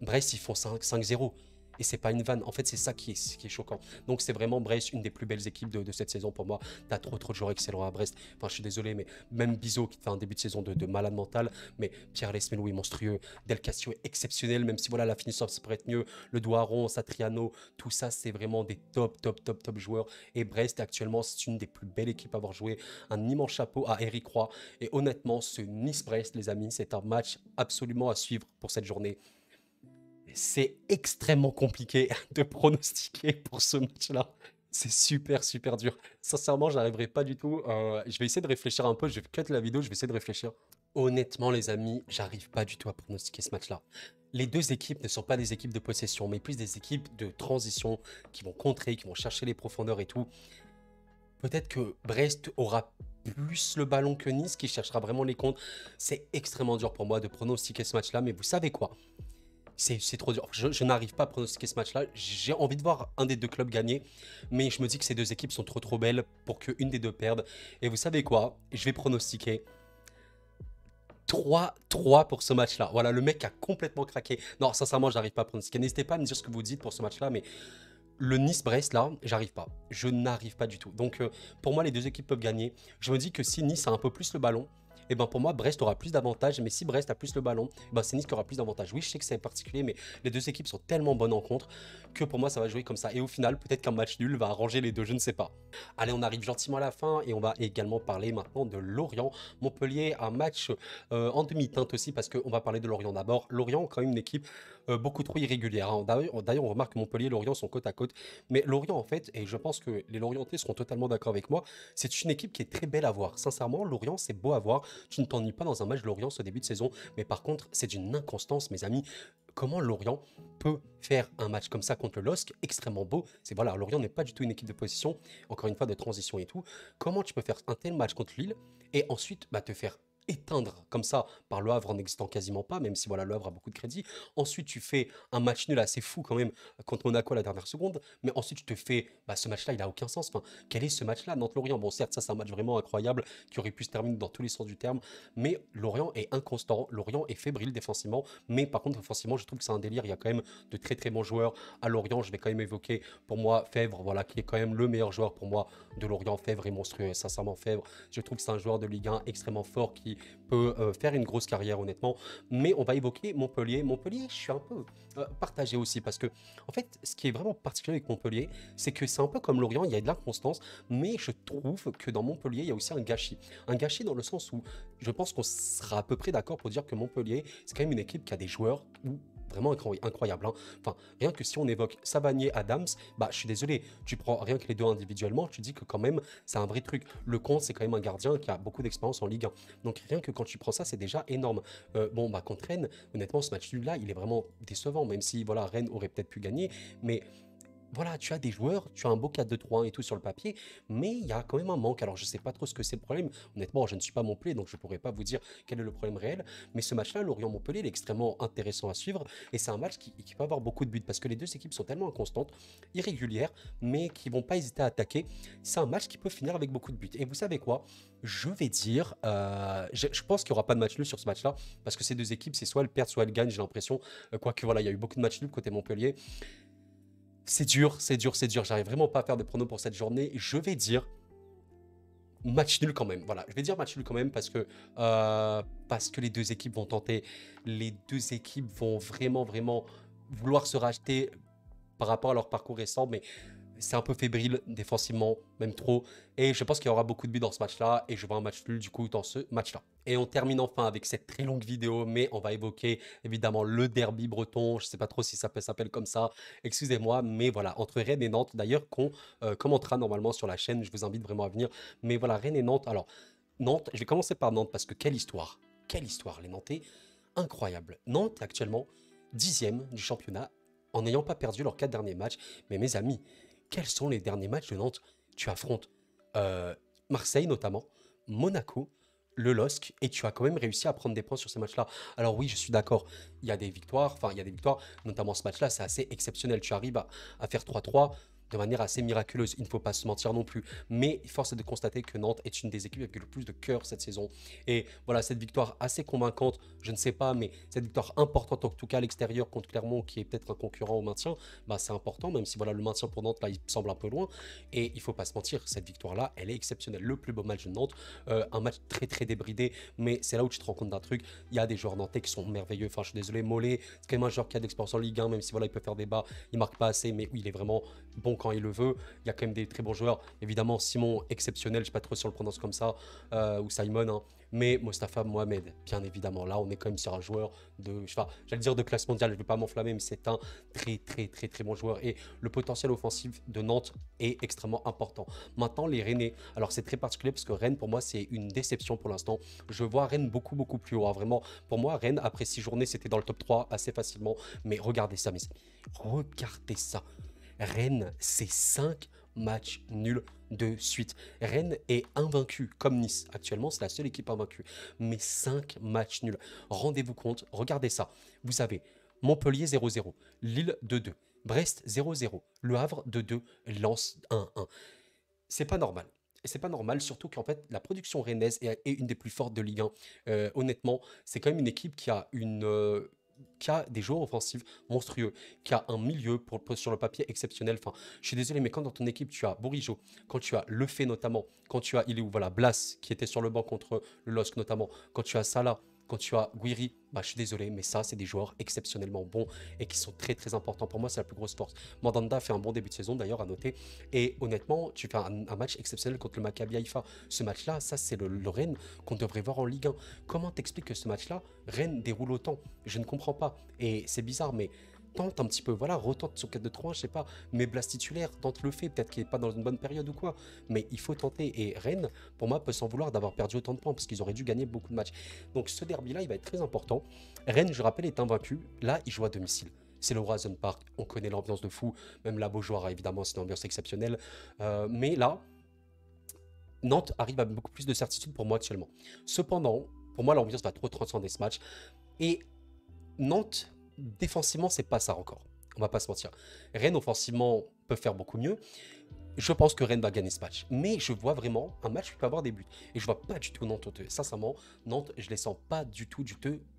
Brest, ils font 5-0. Et c'est pas une vanne. En fait, c'est ça qui est choquant. Donc, c'est vraiment Brest, une des plus belles équipes de cette saison pour moi. T'as trop de joueurs excellents à Brest. Enfin, je suis désolé, mais même Bizot qui te fait un début de saison de malade mental. Mais Pierre Lesmelou est monstrueux. Del Castillo est exceptionnel, même si voilà, la finition, ça pourrait être mieux. Le Doiron, Satriano, tout ça, c'est vraiment des top joueurs. Et Brest, actuellement, c'est une des plus belles équipes à avoir joué. Un immense chapeau à Eric Roy. Et honnêtement, ce Nice-Brest, les amis, c'est un match absolument à suivre pour cette journée. C'est extrêmement compliqué de pronostiquer pour ce match-là. C'est super dur. Sincèrement, j'arriverai pas du tout. Je vais essayer de réfléchir un peu. Je vais cut la vidéo, je vais essayer de réfléchir. Honnêtement, les amis, j'arrive pas du tout à pronostiquer ce match-là. Les deux équipes ne sont pas des équipes de possession, mais plus des équipes de transition qui vont contrer, qui vont chercher les profondeurs et tout. Peut-être que Brest aura plus le ballon que Nice, qui cherchera vraiment les comptes. C'est extrêmement dur pour moi de pronostiquer ce match-là, mais vous savez quoi? C'est trop dur. Je n'arrive pas à pronostiquer ce match-là. J'ai envie de voir un des deux clubs gagner, mais je me dis que ces deux équipes sont trop belles pour qu'une des deux perde. Et vous savez quoi? Je vais pronostiquer 3-3 pour ce match-là. Voilà, le mec a complètement craqué. Non, sincèrement, j'arrive pas à pronostiquer. N'hésitez pas à me dire ce que vous dites pour ce match-là, mais le Nice-Brest, là, j'arrive pas. Je n'arrive pas du tout. Donc, pour moi, les deux équipes peuvent gagner. Je me dis que si Nice a un peu plus le ballon, et ben pour moi, Brest aura plus d'avantages. Mais si Brest a plus le ballon, ben c'est Nice qui aura plus d'avantages. Oui, je sais que c'est particulier, mais les deux équipes sont tellement bonnes en contre que pour moi, ça va jouer comme ça. Et au final, peut-être qu'un match nul va arranger les deux, je ne sais pas. Allez, on arrive gentiment à la fin et on va également parler maintenant de Lorient. Montpellier, un match en demi-teinte aussi, parce qu'on va parler de Lorient d'abord. Lorient, quand même, une équipe beaucoup trop irrégulière, hein. D'ailleurs, on remarque que Montpellier et Lorient sont côte à côte. Mais Lorient, en fait, et je pense que les Lorientais seront totalement d'accord avec moi, c'est une équipe qui est très belle à voir. Sincèrement, Lorient, c'est beau à voir. Tu ne t'ennuies pas dans un match de Lorient ce début de saison. Mais par contre, c'est d'une inconstance, mes amis. Comment Lorient peut faire un match comme ça contre le LOSC, extrêmement beau. C'est voilà, Lorient n'est pas du tout une équipe de position, encore une fois de transition et tout. Comment tu peux faire un tel match contre Lille et ensuite te faire éteindre comme ça par Le Havre en n'existant quasiment pas, même si voilà, Le Havre a beaucoup de crédit. Ensuite, tu fais un match nul assez fou quand même contre Monaco à la dernière seconde, mais ensuite tu te fais, ce match-là, il a aucun sens. Enfin, quel est ce match-là? Nantes-Lorient, bon certes, ça c'est un match vraiment incroyable qui aurait pu se terminer dans tous les sens du terme, mais Lorient est inconstant, Lorient est fébrile défensivement, mais par contre offensivement, je trouve que c'est un délire. Il y a quand même de très bons joueurs à Lorient. Je vais quand même évoquer pour moi Fèvre, voilà, qui est quand même le meilleur joueur pour moi de Lorient. Fèvre est monstrueux, sincèrement Fèvre. Je trouve que c'est un joueur de Ligue 1 extrêmement fort qui peut faire une grosse carrière honnêtement. Mais on va évoquer Montpellier. Montpellier, je suis un peu partagé aussi parce que en fait, ce qui est vraiment particulier avec Montpellier, c'est que c'est un peu comme Lorient, il y a de l'inconstance, mais je trouve que dans Montpellier, il y a aussi un gâchis. Un gâchis dans le sens où je pense qu'on sera à peu près d'accord pour dire que Montpellier, c'est quand même une équipe qui a des joueurs où vraiment incroyable, hein. Enfin, rien que si on évoque Savanier, Adams, je suis désolé, tu prends rien que les deux individuellement, tu dis que quand même, c'est un vrai truc. Le Comte, c'est quand même un gardien qui a beaucoup d'expérience en Ligue 1. Donc rien que quand tu prends ça, c'est déjà énorme. Contre Rennes, honnêtement, ce match nul-là, il est vraiment décevant, même si voilà, Rennes aurait peut-être pu gagner, mais voilà, tu as des joueurs, tu as un beau 4-2-3-1 et tout sur le papier, mais il y a quand même un manque. Alors, je ne sais pas trop ce que c'est le problème. Honnêtement, je ne suis pas Montpellier, donc je ne pourrais pas vous dire quel est le problème réel. Mais ce match-là, Lorient-Montpellier, il est extrêmement intéressant à suivre. Et c'est un match qui peut avoir beaucoup de buts parce que les deux équipes sont tellement inconstantes, irrégulières, mais qui vont pas hésiter à attaquer. C'est un match qui peut finir avec beaucoup de buts. Et vous savez quoi? Je vais dire, je pense qu'il n'y aura pas de match nul sur ce match-là parce que ces deux équipes, c'est soit elles perdent, soit elles gagnent, j'ai l'impression. Quoique, voilà, il y a eu beaucoup de matchs nuls côté Montpellier. C'est dur. J'arrive vraiment pas à faire de pronos pour cette journée. Je vais dire match nul quand même. Voilà, je vais dire match nul quand même parce que les deux équipes vont tenter. Les deux équipes vont vraiment vouloir se racheter par rapport à leur parcours récent, mais c'est un peu fébrile défensivement, même trop. Et je pense qu'il y aura beaucoup de buts dans ce match-là. Et je vois un match nul du coup dans ce match-là. Et on termine enfin avec cette très longue vidéo, mais on va évoquer évidemment le derby breton. Je ne sais pas trop si ça s'appelle comme ça, excusez-moi, mais voilà, entre Rennes et Nantes, d'ailleurs, qu'on commentera normalement sur la chaîne. Je vous invite vraiment à venir. Mais voilà, Rennes et Nantes. Alors, Nantes, je vais commencer par Nantes parce que quelle histoire, les Nantais, incroyable. Nantes est actuellement 10e du championnat en n'ayant pas perdu leurs 4 derniers matchs. Mais mes amis, quels sont les derniers matchs de Nantes? Tu affrontes Marseille notamment, Monaco, le LOSC, et tu as quand même réussi à prendre des points sur ces matchs-là. Alors oui, je suis d'accord, il y a des victoires, notamment ce match-là, c'est assez exceptionnel. Tu arrives à faire 3-3. de manière assez miraculeuse. Il ne faut pas se mentir non plus. Mais force est de constater que Nantes est une des équipes avec le plus de cœur cette saison. Et voilà, cette victoire assez convaincante, je ne sais pas, mais cette victoire importante en tout cas à l'extérieur contre Clermont, qui est peut-être un concurrent au maintien, bah, c'est important, même si voilà, le maintien pour Nantes, là, il semble un peu loin. Et il ne faut pas se mentir, cette victoire-là, elle est exceptionnelle. Le plus beau match de Nantes, un match très très débridé, mais c'est là où tu te rends compte d'un truc. Il y a des joueurs nantais qui sont merveilleux. Enfin, je suis désolé, Mollet, c'est quand même un joueur qui a de l'expérience en Ligue 1, même si voilà, il peut faire des bas, il marque pas assez, mais oui, il est vraiment bon quand il le veut. Il y a quand même des très bons joueurs. Évidemment, Simon, exceptionnel, je ne sais pas trop si on le prononce comme ça, ou Simon, hein. Mais Mostafa Mohamed, bien évidemment. Là, on est quand même sur un joueur de, enfin, j'allais dire de classe mondiale, je ne vais pas m'enflammer, mais c'est un très, très, très, très bon joueur. Et le potentiel offensif de Nantes est extrêmement important. Maintenant, les Rennais, alors c'est très particulier parce que Rennes, pour moi, c'est une déception pour l'instant. Je vois Rennes beaucoup, beaucoup plus haut, hein. Vraiment, pour moi, Rennes, après 6 journées, c'était dans le top 3 assez facilement. Mais regardez ça, regardez ça. Rennes, c'est 5 matchs nuls de suite. Rennes est invaincu, comme Nice. Actuellement, c'est la seule équipe invaincue. Mais 5 matchs nuls. Rendez-vous compte, regardez ça. Vous avez Montpellier 0-0, Lille 2-2, Brest 0-0, Le Havre 2-2, Lens 1-1. C'est pas normal. Et c'est pas normal, surtout qu'en fait, la production rennaise est une des plus fortes de Ligue 1. Honnêtement, c'est quand même une équipe qui a des joueurs offensifs monstrueux, qui a un milieu sur le papier exceptionnel. Enfin, je suis désolé, mais quand dans ton équipe, tu as Bourigeaud, quand tu as Lefebvre notamment, quand tu as, il est où, voilà, Blas, qui était sur le banc contre le LOSC notamment, quand tu as Salah, quand tu as Guiri, bah, je suis désolé, mais ça, c'est des joueurs exceptionnellement bons et qui sont très très importants. Pour moi, c'est la plus grosse force. Mandanda fait un bon début de saison, d'ailleurs, à noter. Et honnêtement, tu fais un match exceptionnel contre le Maccabi Haïfa. Ce match-là, ça, c'est le Rennes qu'on devrait voir en Ligue 1. Comment t'expliques que ce match-là, Rennes déroule autant? Je ne comprends pas. Et c'est bizarre, mais tente un petit peu, voilà, retente sur 4-2-3-1, je sais pas, mais Blas titulaire, tente le fait, peut-être qu'il n'est pas dans une bonne période ou quoi, mais il faut tenter. Et Rennes, pour moi, peut s'en vouloir d'avoir perdu autant de points, parce qu'ils auraient dû gagner beaucoup de matchs. Donc ce derby-là, il va être très important. Rennes, je rappelle, est invaincu. Là, il joue à domicile. C'est le Horizon Park, on connaît l'ambiance de fou, même la Beaujoire, évidemment, c'est une ambiance exceptionnelle. Mais là, Nantes arrive à beaucoup plus de certitude pour moi actuellement. Cependant, pour moi, l'ambiance va trop transcender ce match. Et Nantes, défensivement, c'est pas ça encore. On va pas se mentir. Rennes, offensivement, peut faire beaucoup mieux. Je pense que Rennes va gagner ce match. Mais je vois vraiment un match qui peut avoir des buts. Et je vois pas du tout Nantes honteux. Sincèrement, Nantes, je les sens pas du tout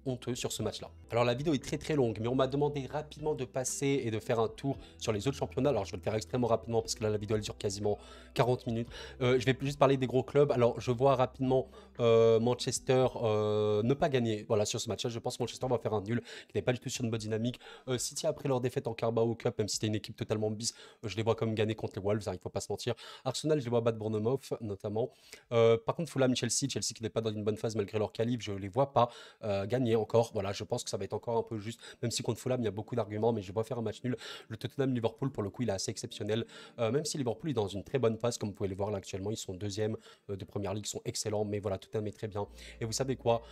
honteux sur ce match-là. Alors la vidéo est très très longue, mais on m'a demandé rapidement de passer et de faire un tour sur les autres championnats. Alors je vais le faire extrêmement rapidement parce que là la vidéo elle dure quasiment 40 minutes. Je vais juste parler des gros clubs. Alors je vois rapidement Manchester ne pas gagner voilà, sur ce match-là. Je pense que Manchester va faire un nul, qui n'est pas du tout sur une bonne dynamique. City, après leur défaite en Carabao Cup, même si c'était une équipe totalement bis, je les vois comme gagner contre les Wolves, hein, il ne faut pas se mentir. Arsenal, je les vois battre Bournemouth notamment. Par contre, Fulham, Chelsea qui n'est pas dans une bonne phase malgré leur qualif, je ne les vois pas gagner encore. Voilà, je pense que ça va être encore un peu juste, même si contre Fulham, il y a beaucoup d'arguments, mais je vois faire un match nul. Le Tottenham-Liverpool, pour le coup, il est assez exceptionnel. Même si Liverpool est dans une très bonne phase, comme vous pouvez le voir là actuellement, ils sont deuxième de première ligue, ils sont excellents, mais voilà, Tottenham est très bien. Et vous savez quoi,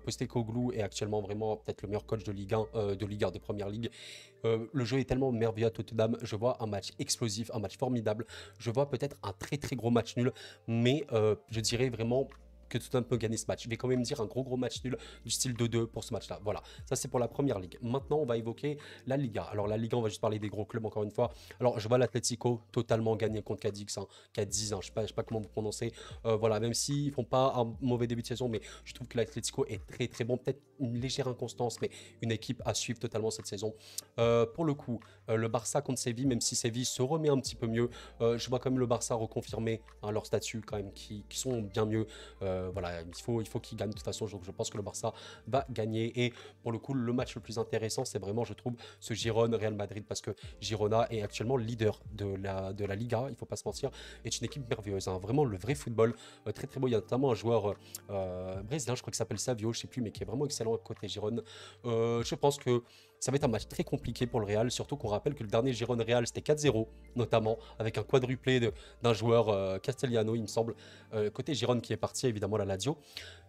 Postecoglou est actuellement vraiment peut-être le meilleur coach de Ligue 1, de première ligue. Le jeu est tellement merveilleux à Tottenham. Je vois un match explosif, un match formidable. Je vois peut-être un très très gros match nul, mais je dirais vraiment que Tottenham peut gagner ce match. Je vais quand même dire un gros match nul du style 2-2 pour ce match-là. Voilà, ça c'est pour la première ligue. Maintenant, on va évoquer la Liga. Alors la Liga, on va juste parler des gros clubs encore une fois. Alors je vois l'Atlético totalement gagner contre Cadix, hein. Cadiz, hein, je sais pas comment vous prononcez. Voilà, même s'ils font pas un mauvais début de saison, mais je trouve que l'Atlético est très très bon. Peut-être une légère inconstance, mais une équipe à suivre totalement cette saison. Pour le coup, le Barça contre Séville, même si Séville se remet un petit peu mieux, je vois quand même le Barça reconfirmer hein, leur statut quand même, qui sont bien mieux. Voilà, il faut qu'ils gagnent de toute façon. Je pense que le Barça va gagner. Et pour le coup, le match le plus intéressant, c'est vraiment, je trouve, ce Girone-Real Madrid, parce que Girona est actuellement leader de la Liga, il ne faut pas se mentir, est une équipe merveilleuse. Hein, vraiment le vrai football, très très beau. Il y a notamment un joueur brésilien, je crois qu'il s'appelle Savio, je ne sais plus, mais qui est vraiment excellent à côté Girone. Je pense que ça va être un match très compliqué pour le Real, surtout qu'on rappelle que le dernier Girone-Real, c'était 4-0, notamment, avec un quadruplé d'un joueur Castellano, il me semble. Côté Girone qui est parti, évidemment, la Lazio.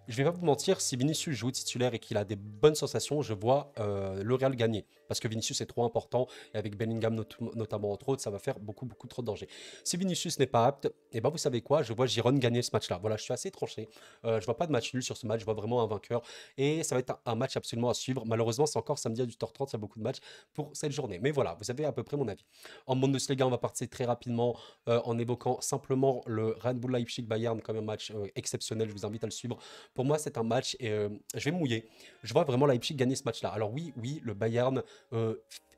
Je vais pas vous mentir, si Vinicius joue titulaire et qu'il a des bonnes sensations, je vois le Real gagner. Parce que Vinicius est trop important et avec Bellingham notamment entre autres, ça va faire beaucoup, beaucoup trop de danger. Si Vinicius n'est pas apte, et ben vous savez quoi, je vois Giron gagner ce match-là. Voilà, je suis assez tranché. Je vois pas de match nul sur ce match, je vois vraiment un vainqueur. Et ça va être un match absolument à suivre. Malheureusement, c'est encore samedi à 18h30, il y a beaucoup de matchs pour cette journée. Mais voilà, vous avez à peu près mon avis. En Bundesliga, on va partir très rapidement en évoquant simplement le Red Bull Leipzig-Bayern comme un match exceptionnel. Je vous invite à le suivre. Pour moi, c'est un match et je vais me mouiller. Je vois vraiment Leipzig gagner ce match-là. Alors oui, oui, le Bayern euh,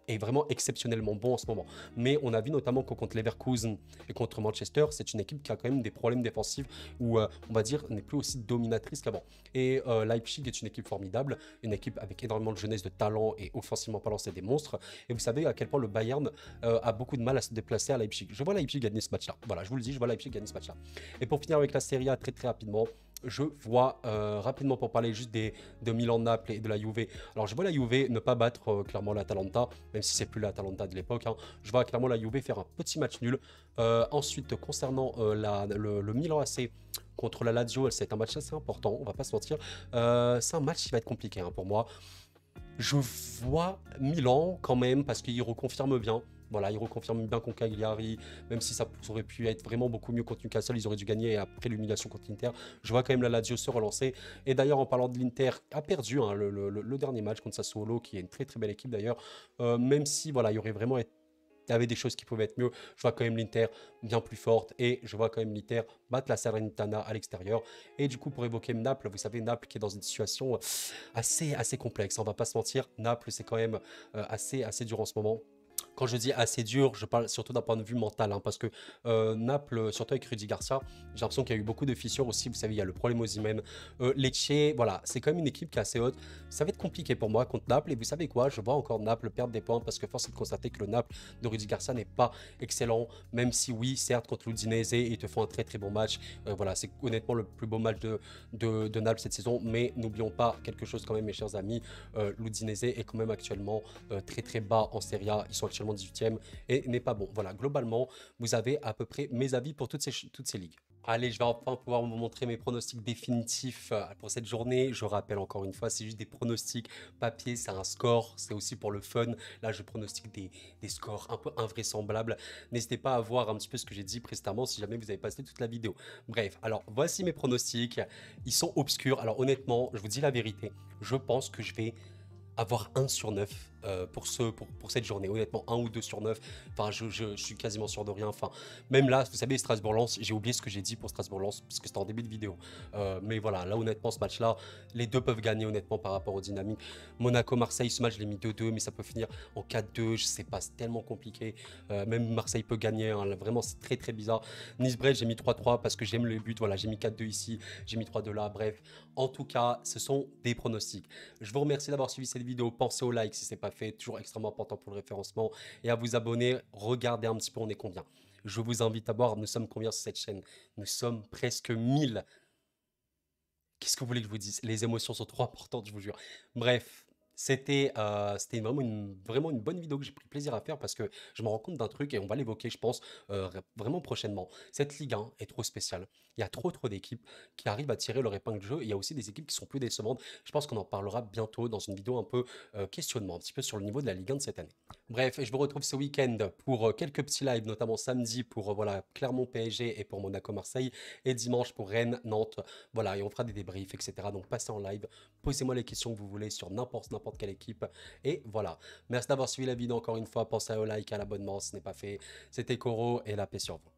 est vraiment exceptionnellement bon en ce moment. Mais on a vu notamment que contre Leverkusen et contre Manchester, c'est une équipe qui a quand même des problèmes défensifs où on va dire n'est plus aussi dominatrice qu'avant. Et Leipzig est une équipe formidable, une équipe avec énormément de jeunesse, de talent et offensivement parlant, c'est des monstres. Et vous savez à quel point le Bayern a beaucoup de mal à se déplacer à Leipzig. Je vois Leipzig gagner ce match-là. Voilà, je vous le dis, je vois Leipzig gagner ce match-là. Et pour finir avec la Serie A très très rapidement, je vois rapidement pour parler juste de Milan-Naples et de la Juve. Alors je vois la Juve ne pas battre clairement l'Atalanta, même si c'est plus l'Atalanta de l'époque, hein. Je vois clairement la Juve faire un petit match nul. Ensuite, concernant le Milan AC contre la Lazio, c'est un match assez important, on va pas se mentir. C'est un match qui va être compliqué hein, pour moi. Je vois Milan quand même parce qu'il reconfirme bien. Voilà, il reconfirme bien contre Cagliari, même si ça aurait pu être vraiment beaucoup mieux contre Newcastle, ils auraient dû gagner après l'humiliation contre l'Inter. Je vois quand même la Lazio se relancer. Et d'ailleurs, en parlant de l'Inter, a perdu hein, le dernier match contre Sassuolo, qui est une très très belle équipe d'ailleurs. Même si voilà, il y aurait vraiment il y avait des choses qui pouvaient être mieux. Je vois quand même l'Inter bien plus forte et je vois quand même l'Inter battre la Salernitana à l'extérieur. Et du coup, pour évoquer Naples, vous savez, Naples qui est dans une situation assez complexe. On va pas se mentir, Naples, c'est quand même assez dur en ce moment. Quand je dis assez dur, je parle surtout d'un point de vue mental, hein, parce que Naples, surtout avec Rudy Garcia, j'ai l'impression qu'il y a eu beaucoup de fissures aussi. Vous savez, il y a le problème Osimhen. Lecce, voilà, c'est quand même une équipe qui est assez haute. Ça va être compliqué pour moi contre Naples. Et vous savez quoi, je vois encore Naples perdre des points parce que force est de constater que le Naples de Rudy Garcia n'est pas excellent. Même si oui, certes, contre l'Udinese, ils te font un très très bon match. Voilà, c'est honnêtement le plus beau match de Naples cette saison. Mais n'oublions pas quelque chose quand même, mes chers amis. L'Udinese est quand même actuellement très très bas en Serie A. Ils sont actuellement 18e et n'est pas bon. Voilà, globalement, vous avez à peu près mes avis pour toutes ces ligues. Allez, je vais enfin pouvoir vous montrer mes pronostics définitifs pour cette journée. Je rappelle encore une fois, c'est juste des pronostics papier, c'est un score, c'est aussi pour le fun. Là, je pronostique des scores un peu invraisemblables. N'hésitez pas à voir un petit peu ce que j'ai dit précédemment si jamais vous avez passé toute la vidéo. Bref, alors voici mes pronostics. Ils sont obscurs. Alors honnêtement, je vous dis la vérité, je pense que je vais avoir 1/9 pour cette journée. Honnêtement, 1 ou 2/9. Enfin, je suis quasiment sûr de rien. Enfin, même là, vous savez, Strasbourg-Lens, j'ai oublié ce que j'ai dit pour Strasbourg-Lens, parce que c'était en début de vidéo. Mais voilà, là, honnêtement, ce match-là, les deux peuvent gagner, honnêtement, par rapport aux dynamiques. Monaco-Marseille, ce match, je l'ai mis 2-2, mais ça peut finir en 4-2. Je sais pas, c'est tellement compliqué. Même Marseille peut gagner. Hein, là, vraiment, c'est très, très bizarre. Nice-Brest, j'ai mis 3-3 parce que j'aime le but. Voilà, j'ai mis 4-2 ici, j'ai mis 3-2 là. Bref, en tout cas, ce sont des pronostics. Je vous remercie d'avoir suivi cette vidéo. Pensez au like si ce n'est pas fait, toujours extrêmement important pour le référencement. Et à vous abonner, regardez un petit peu, on est combien. Je vous invite à voir, nous sommes combien sur cette chaîne? Nous sommes presque 1000. Qu'est-ce que vous voulez que je vous dise? Les émotions sont trop importantes, je vous jure. Bref, c'était vraiment une bonne vidéo que j'ai pris plaisir à faire parce que je me rends compte d'un truc et on va l'évoquer, je pense, vraiment prochainement. Cette Ligue 1 est trop spéciale. Il y a trop d'équipes qui arrivent à tirer leur épingle du jeu. Il y a aussi des équipes qui sont plus décevantes. Je pense qu'on en parlera bientôt dans une vidéo un peu questionnement, un petit peu sur le niveau de la Ligue 1 de cette année. Bref, je vous retrouve ce week-end pour quelques petits lives, notamment samedi pour voilà, Clermont PSG et pour Monaco Marseille, et dimanche pour Rennes Nantes. Voilà, et on fera des débriefs, etc. Donc passez en live, posez-moi les questions que vous voulez sur n'importe quelle équipe. Et voilà. Merci d'avoir suivi la vidéo encore une fois. Pensez au like, à l'abonnement si ce n'est pas fait. C'était Koro et la paix sur vous.